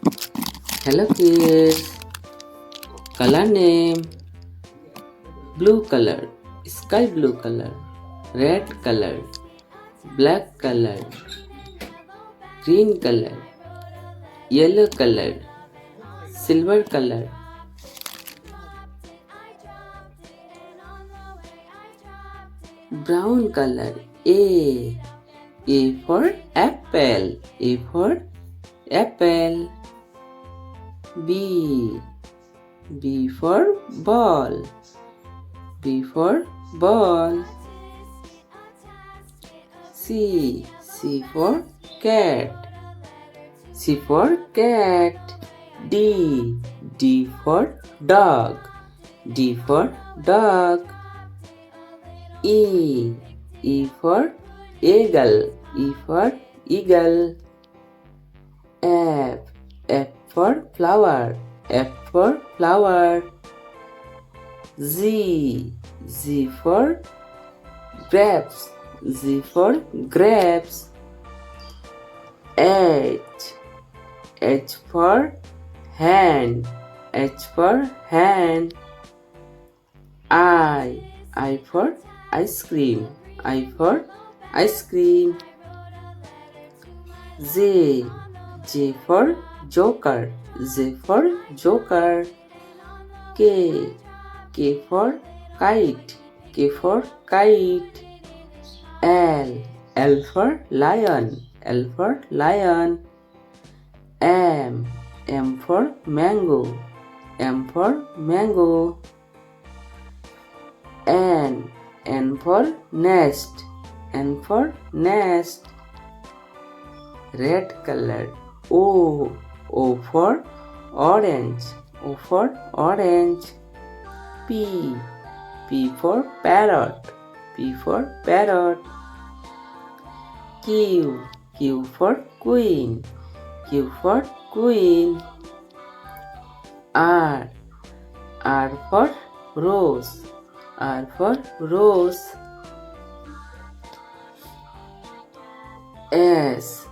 Hello kids. Color name: blue color, sky blue color, red color, black color, green color, yellow color, silver color. Brown color. A for apple. A for apple. B for ball. B for ball. C for cat. C for cat. D for dog. D for dog. E for eagle. E for eagle. F for flower. F for flower. Z for grapes. Z for grapes. H for hand. H for hand. I for ice cream. I for ice cream. J for joker. J for joker. K for kite. K for kite. L for lion. L for lion. M for mango. M for mango. N for nest. N for nest. Red color. O for orange. O for orange. P for parrot. P for parrot. Q for queen. Q for queen. R for rose. R for rose. S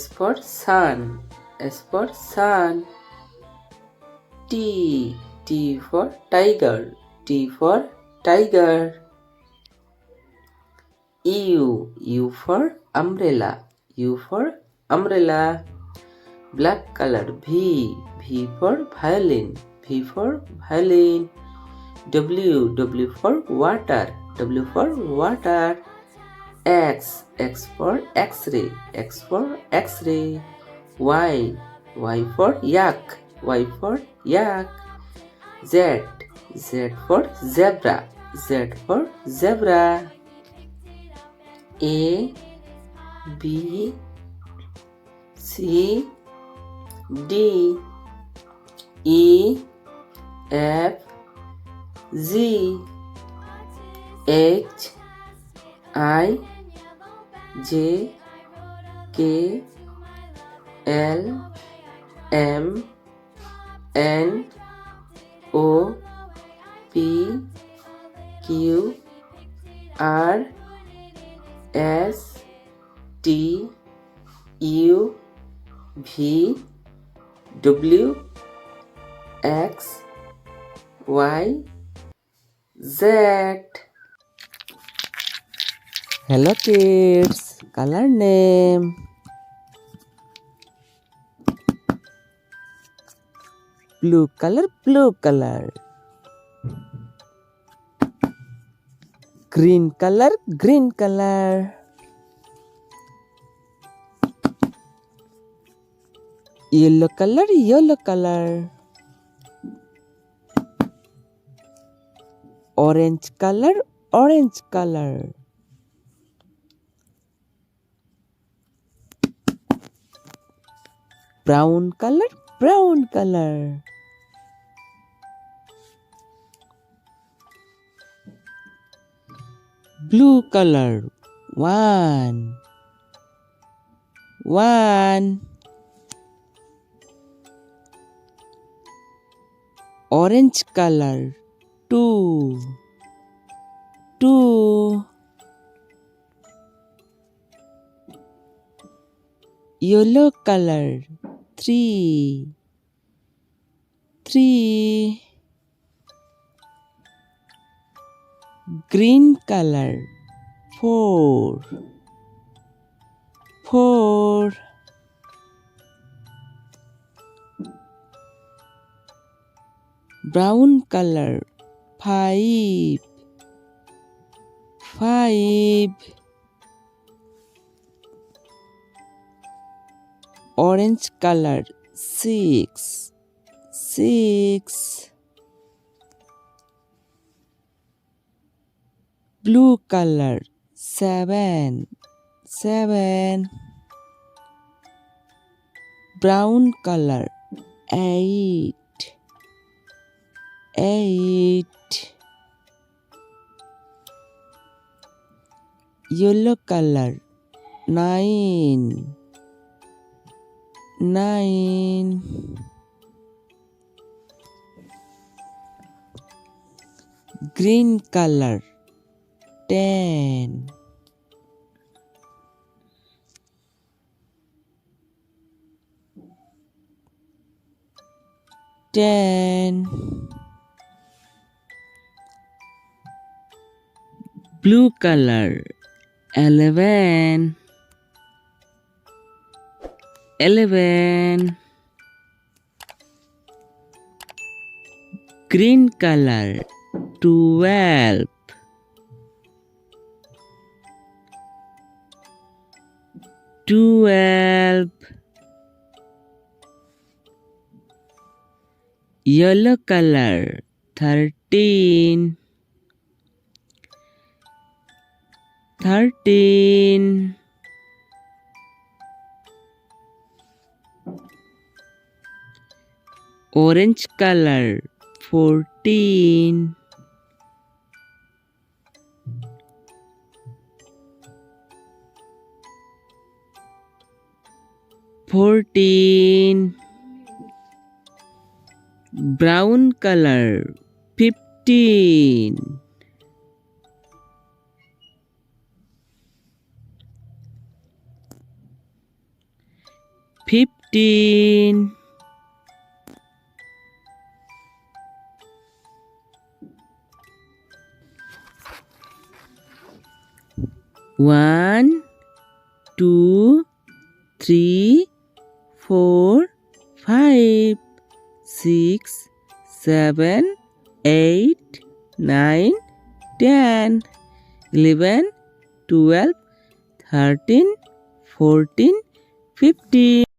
for sun. S for sun. T for tiger. T for tiger. U for umbrella. U for umbrella. Black color. V for violin. V for violin. W for water. W for water. X for x-ray. X for x-ray. Y for yak. Y for yak. Z for zebra. Z for zebra. A B C D E F Z H I J K L M N O P Q R S T U V W X Y Z. Hello kids. Color name: blue color, blue color. Green color, green color. Yellow color, yellow color. Orange color, orange color. Brown color, brown color. Blue color. One. Orange color. Two. Yellow color. Three. 3. Green color, 4. 4. Brown color, 5. 5. Orange color, 6. 6. Blue color, 7. 7. Brown color, 8. 8. Yellow color, 9. 9. Green color, 10. 10. Blue color, 11. 11. Green color, 12. 12. Yellow color, 13. 13. Orange color, 14. 14. Brown color, 15. 15. 1, 2, 3, 4, 5, 6, 7, 8, 9, 10, 11, 12, 13, 14, 15.